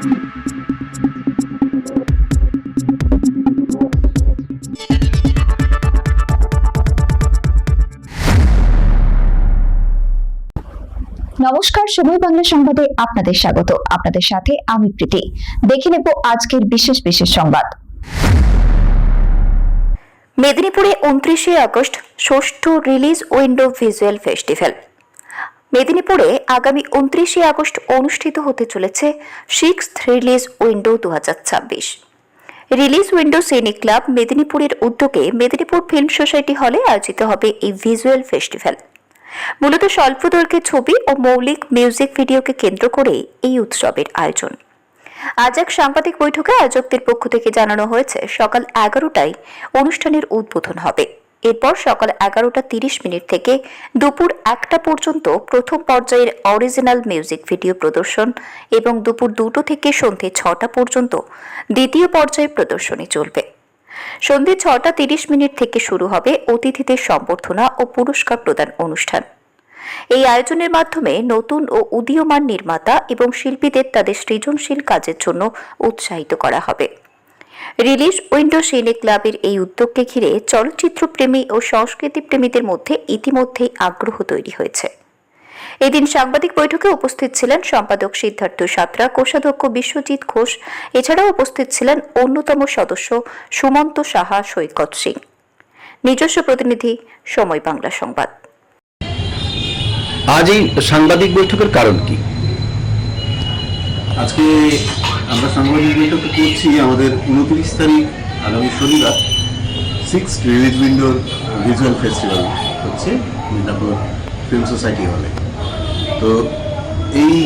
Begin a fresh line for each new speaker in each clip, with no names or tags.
নমস্কার, সময় বাংলা সংবাদে আপনাদের স্বাগত। আপনাদের সাথে আমি প্রীতি। দেখে নেব আজকের বিশেষ সংবাদ।
মেদিনীপুরে 29 আগস্ট ষষ্ঠ রিলিজ উইন্ডো ভিজুয়াল ফেস্টিভ্যাল। মেদিনীপুরে আগামী 29 আগস্ট অনুষ্ঠিত হতে চলেছে 6th release window 2026। Release window সিনে ক্লাব মেদিনীপুরের উদ্যোগে মেদিনীপুর ফিল্ম সোসাইটি হলে আয়োজিত হবে এই ভিজুয়াল ফেস্টিভ্যাল। মূলত স্বল্প দৈর্ঘ্যের ছবি ও মৌলিক মিউজিক ভিডিওকে কেন্দ্র করে এই উৎসবের আয়োজন। আজ এক সাংবাদিক বৈঠকে আয়োজকদের পক্ষ থেকে জানানো হয়েছে সকাল 11টায় অনুষ্ঠানের উদ্বোধন হবে। এরপর সকাল 11:30 থেকে দুপুর 1টা পর্যন্ত প্রথম পর্যায়ের অরিজিনাল মিউজিক ভিডিও প্রদর্শন এবং দুপুর 2টো থেকে সন্ধ্যে 6টা পর্যন্ত দ্বিতীয় পর্যায়ের প্রদর্শনী চলবে। সন্ধ্যে 6:30 থেকে শুরু হবে অতিথিদের সম্বর্ধনা ও পুরস্কার প্রদান অনুষ্ঠান। এই আয়োজনের মাধ্যমে নতুন ও উদীয়মান নির্মাতা এবং শিল্পীদের তাদের সৃজনশীল কাজের জন্য উৎসাহিত করা হবে। রিলিজ উইন্ডো সিনে ক্লাবের এই উদ্যোগকে ঘিরে চলচ্চিত্র প্রেমী ও সংস্কৃতি প্রেমীদের মধ্যে ইতিমধ্যেই আগ্রহ তৈরি হয়েছে। এদিন সাংবাদিক বৈঠকে উপস্থিত ছিলেন সম্পাদক সিদ্ধার্থ সাঁতরা, কোষাধ্যক্ষ বিশ্বজিৎ ঘোষ, এছাড়াও উপস্থিত ছিলেন অন্যতম সদস্য সুমন্ত সাহা, সৈকত সিং। নিজস্ব প্রতিনিধি, সময় বাংলা সংবাদ।
আজ এই সাংবাদিক বৈঠকের কারণ কি?
আজকে আমরা সাংবাদিক বৈঠক করছি আমাদের 29 তারিখ আগামী শনিবার 6th রিলিজ উইন্ডোর ভিজুয়াল ফেস্টিভ্যাল হচ্ছে মিদনাপুর ফিল্ম সোসাইটি হলে। তো এই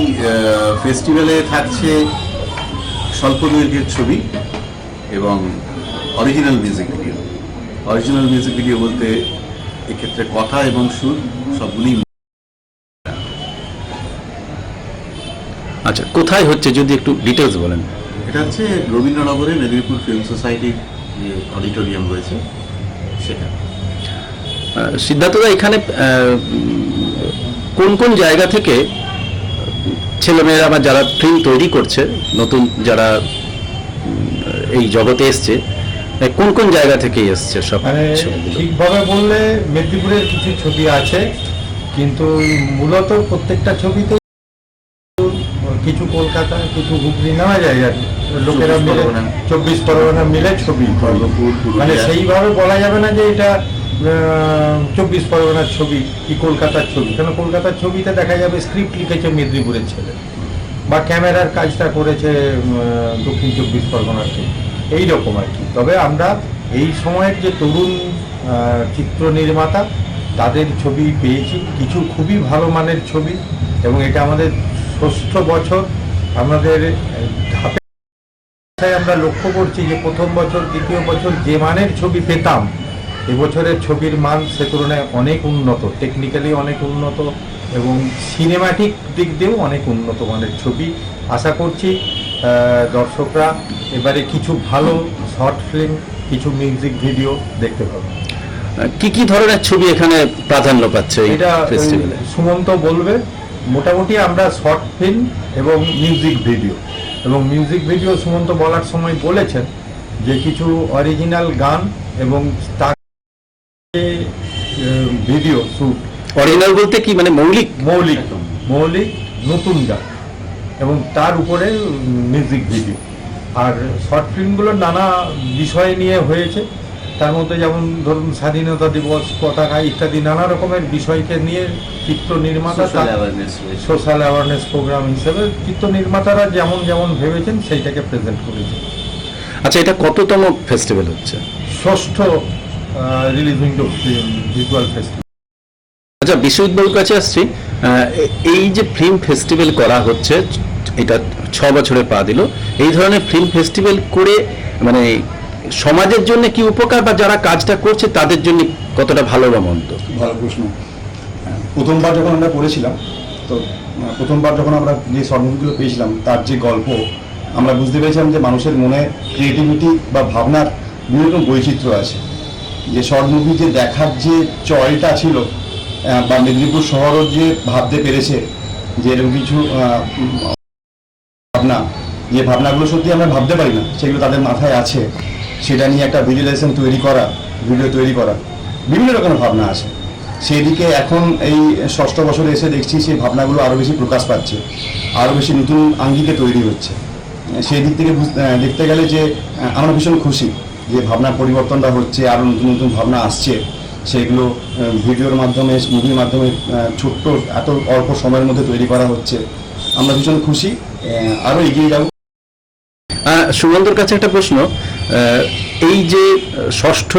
ফেস্টিভ্যালে থাকছে স্বল্প দৈর্ঘ্যের ছবি এবং original music video. Original music video বলতে এক্ষেত্রে কথা এবং সুর সবগুলি।
আচ্ছা, কোথায় হচ্ছে যদি একটু ডিটেলস বলেন।
এটা হচ্ছে রবীন্দ্রনগরে মেদিনীপুর ফিল্ম সোসাইটির যে অডিটোরিয়াম রয়েছে সেখানে।
সিদ্ধার্থদা, এখানে কোন কোন জায়গা থেকে ছেলেমেয়েরা বা যারা ফিল্ম তৈরি করছে, নতুন যারা এই জগতে এসছে, কোন কোন জায়গা থেকে এসছে? সব
ঠিকভাবে বললে মেদিনীপুরের কিছু ছবি আছে, কিন্তু মূলত প্রত্যেকটা ছবিতে কিছু কলকাতা, কিছু হুগলি, নানা জায়গার লোকেরা মিলে 24 পরগনা মিলে ছবি। মানে সেইভাবে বলা যাবে না যে এটা 24 পরগনার ছবি কি কলকাতার ছবি, কেন কলকাতার ছবিতে দেখা যাবে স্ক্রিপ্ট লিখেছে মেদিনীপুরের ছেলে, বা ক্যামেরার কাজটা করেছে দক্ষিণ 24 পরগনার ছবি, এইরকম আর কি। তবে আমরা এই সময়ের যে তরুণ চিত্র নির্মাতা তাদের ছবি পেয়েছি, কিছু খুবই ভালো মানের ছবি, এবং এটা আমাদের 6ষ্ঠ বছর। আমাদের ধাপে আমরা লক্ষ্য করছি যে প্রথম বছর, দ্বিতীয় বছর যে মানের ছবি পেতাম, এবছরের ছবির মান সে তুলনায় অনেক উন্নত, টেকনিক্যালি অনেক উন্নত এবং সিনেমাটিক দিক দিয়েও অনেক উন্নত মানের ছবি। আশা করছি দর্শকরা এবারে কিছু ভালো শর্ট ফিল্ম, কিছু মিউজিক ভিডিও দেখতে পাবে।
কি কি ধরনের ছবি এখানে প্রাধান্য পাচ্ছে
এটা
ফেস্টিভ্যালে?
সুমন্ত বলবে। মোটামুটি আমরা শর্ট ফিল্ম এবং মিউজিক ভিডিও সুমন্ত বলার সময় বলেছেন যে কিছু অরিজিনাল গান এবং ভিডিও শুট।
অরিজিনাল বলতে কি, মানে
মৌলিক নতুন গান এবং তার উপরে মিউজিক ভিডিও। আর শর্ট ফিল্মগুলো নানা বিষয় নিয়ে হয়েছে, তার মধ্যে যেমন ধরুন স্বাধীনতা দিবস, পতাকা ইত্যাদি নানা রকমের বিষয়কে নিয়ে চিত্র নির্মাতা সোশ্যাল অ্যাওয়ারনেস প্রোগ্রাম হিসেবে চিত্র নির্মাতারা যেমন যেমন ভেবেছেন সেইটাকে প্রেজেন্ট করেছে।
আচ্ছা, এটা কততম ফেস্টিভ্যাল হচ্ছে?
6ষ্ঠ রিলিজ উইন্ডো ভিজুয়াল ফেস্টিভ্যাল।
আচ্ছা, বিশ্বজিৎবাবুর কাছে আসছি। এই যে ফিল্ম ফেস্টিভ্যাল করা হচ্ছে, এটা 6 বছরে পা দিল। এই ধরনের ফিল্ম ফেস্টিভ্যাল করে মানে সমাজের জন্য কি উপকার, বা যারা কাজটা করছে তাদের জন্য কতটা ভালো বা মন্দ?
ভালো প্রশ্ন। প্রথমবার যখন আমরা করেছিলাম, তো প্রথমবার যখন আমরা যে শর্ট মুভিগুলো পেয়েছিলাম, তার যে গল্প আমরা বুঝতে পেরেছিলাম যে মানুষের মনে ক্রিয়েটিভিটি বা ভাবনার বিভিন্ন রকম বৈচিত্র্য আছে। যে শর্ট মুভি যে দেখার যে চয়টা ছিল, বা মেদিনীপুর শহরও যে ভাবতে পেরেছে যে এরকম কিছু ভাবনা, যে ভাবনাগুলো সত্যি আমরা ভাবতে পারি না, সেগুলো তাদের মাথায় আছে, সেটা নিয়ে একটা ভিজুয়ালাইজেশন তৈরি করা, ভিডিও তৈরি করা, বিভিন্ন রকমের ভাবনা আছে। সেই দিকে এখন এই ষষ্ঠ বছরে এসে দেখছি সেই ভাবনাগুলো আরও বেশি প্রকাশ পাচ্ছে, আরও বেশি নতুন আঙ্গিকে তৈরি হচ্ছে। সেই দিক থেকে দেখতে গেলে যে আমরা ভীষণ খুশি যে ভাবনার পরিবর্তনটা হচ্ছে, আরও নতুন নতুন ভাবনা আসছে, সেগুলো ভিডিওর মাধ্যমে, মুভির মাধ্যমে ছোট্ট এত অল্প সময়ের মধ্যে তৈরি করা হচ্ছে। আমরা ভীষণ খুশি, আরও এগিয়ে যাব।
সুমন্তর কাছে একটা প্রশ্ন, এই যে ষষ্ঠ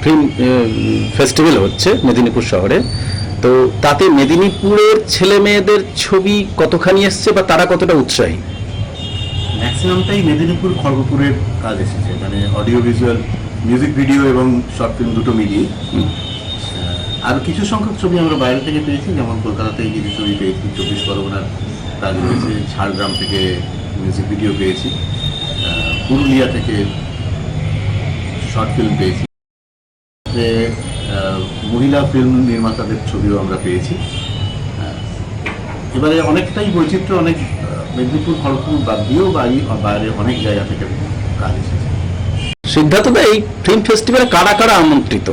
ফিল্ম ফেস্টিভ্যাল হচ্ছে মেদিনীপুর শহরে, তো তাতে মেদিনীপুরের ছেলে মেয়েদের ছবি কতখানি এসছে বা তারা কতটা উৎসাহী?
ম্যাক্সিমামটাই মেদিনীপুর খড়গপুরের কাজ এসেছে, মানে অডিও ভিজুয়াল, মিউজিক ভিডিও এবং শর্ট ফিল্ম দুটো মিলিয়ে। আর কিছু সংখ্যক ছবি আমরা বাইরে থেকে পেয়েছি, যেমন কলকাতা থেকে কিছু ছবি পেয়েছি, 24 পরগনার কাজ রয়েছে, ঝাড়গ্রাম থেকে মিউজিক ভিডিও পেয়েছি, পুরুলিয়া থেকে শর্ট ফিল্ম পেয়েছি, মহিলা ফিল্ম নির্মাতাদের ছবিও আমরা পেয়েছি। এবারে অনেকটাই বৈচিত্র্য, অনেক মেদিনীপুর খড়গপুর বাদ দিয়েও বাইরে অনেক জায়গা থেকে কাজ এসেছে।
সিদ্ধার্থদা, এই ফিল্ম ফেস্টিভ্যালে কারা কারা আমন্ত্রিত?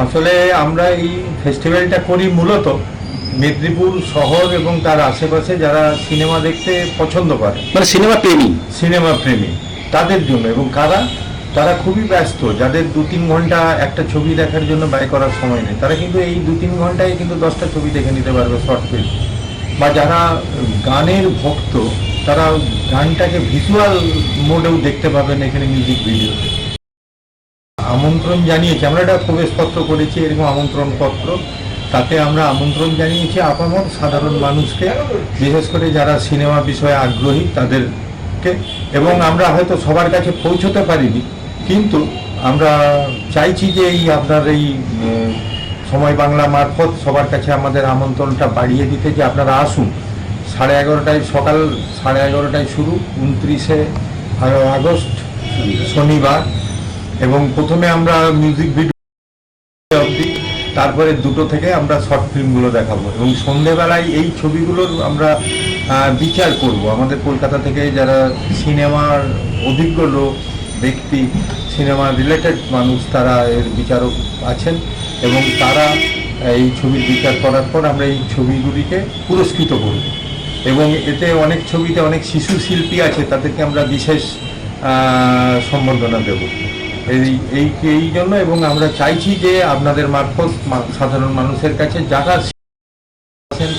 আসলে আমরা এই ফেস্টিভ্যালটা করি মূলত মেদিনীপুর শহর এবং তার আশেপাশে যারা সিনেমা দেখতে পছন্দ করে,
মানে সিনেমা প্রেমী,
সিনেমা প্রেমী, তাদের জন্য। এবং তারা খুবই ব্যস্ত, যাদের 2-3 ঘন্টা একটা ছবি দেখার জন্য ব্যয় করার সময় নেই, তারা কিন্তু এই 2-3 ঘন্টায় কিন্তু 10টা ছবি দেখে নিতে পারবে, শর্ট ফিল্ম। বা যারা গানের ভক্ত, তারা গানটাকে ভিজুয়াল মোডেও দেখতে পাবেন এখানে, মিউজিক ভিডিও। আমন্ত্রণ জানিয়েছি আমরা, একটা প্রবেশপত্র করেছি এরকম আমন্ত্রণপত্র, তাতে আমরা আমন্ত্রণ জানিয়েছি আপামর সাধারণ মানুষকে, বিশেষ করে যারা সিনেমা বিষয়ে আগ্রহী তাদেরকে। এবং আমরা হয়তো সবার কাছে পৌঁছতে পারিনি, কিন্তু আমরা চাইছি যে এই আপনার এই সময় বাংলা মারফত সবার কাছে আমাদের আমন্ত্রণটা বাড়িয়ে দিতে, যে আপনারা আসুন। 11:30 সকাল 11:30 শুরু, 29শে আগস্ট শনিবার। এবং প্রথমে আমরা মিউজিক ভিডিও অবধি, তারপরে 2টো থেকে আমরা শর্ট ফিল্মগুলো দেখাবো, এবং সন্ধেবেলায় এই ছবিগুলোর আমরা বিচার করব। আমাদের কলকাতা থেকে যারা সিনেমার অভিজ্ঞ লোক, ব্যক্তি, সিনেমা রিলেটেড মানুষ, তারা এর বিচারক আছেন, এবং তারা এই ছবির বিচার করার পর আমরা এই ছবিগুলিকে পুরস্কৃত করব। এবং এতে অনেক ছবিতে অনেক শিশু শিল্পী আছে, তাদেরকে আমরা বিশেষ সম্বর্ধনা দেব এই জন্য। এবং আমরা চাইছি যে আপনাদের মারফত সাধারণ মানুষের কাছে যারা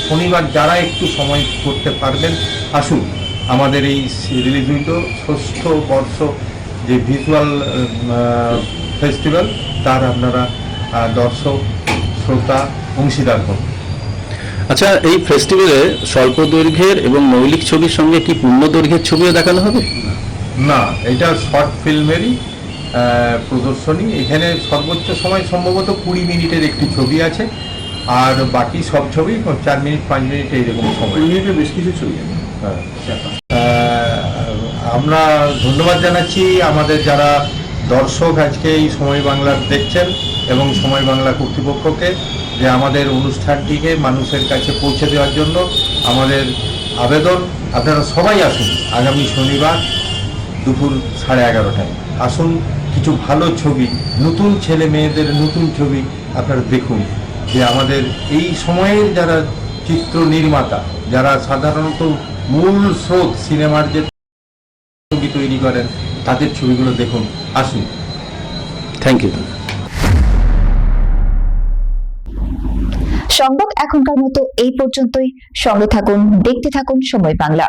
শনিবার যারা একটু সময় করতে পারবেন, আসুন আমাদের এই রিলিজ উইন্ডো ষষ্ঠ বর্ষ যে ভিজুয়াল ফেস্টিভ্যাল, তার আপনারা দর্শক, শ্রোতা, অংশীদার হন।
আচ্ছা, এই ফেস্টিভ্যালে স্বল্প দৈর্ঘ্যের এবং মৌলিক ছবির সঙ্গে কি পূর্ণ দৈর্ঘ্যের ছবিও দেখানো হবে?
না, এটা শর্ট ফিল্মেরই প্রদর্শনী। এখানে সর্বোচ্চ সময় সম্ভবত 20 মিনিটের একটি ছবি আছে, আর বাকি সব ছবি 4 মিনিট 5 মিনিট এইরকম সময়।
বেশ কিছু ছবি।
আমরা ধন্যবাদ জানাচ্ছি আমাদের যারা দর্শক আজকে এই সময় বাংলা দেখছেন, এবং সময় বাংলা কর্তৃপক্ষকে, যে আমাদের অনুষ্ঠানটিকে মানুষের কাছে পৌঁছে দেওয়ার জন্য। আমাদের আবেদন, আপনারা সবাই আসুন আগামী শনিবার দুপুর 11:30টায়। আসুন, কিছু ভালো ছবি, নতুন ছেলে মেয়েদের নতুন ছবি আপনারা দেখুন, যে আমাদের এই সময়ের যারা চিত্র নির্মাতা, যারা সাধারণত মূল স্রোত সিনেমার যে ছবি তৈরি করেন, তাদের ছবিগুলো দেখুন। আসুন।
Thank you.
সংবাদ এখনকার মতো এই পর্যন্তই। সঙ্গে থাকুন, দেখতে থাকুন সময় বাংলা।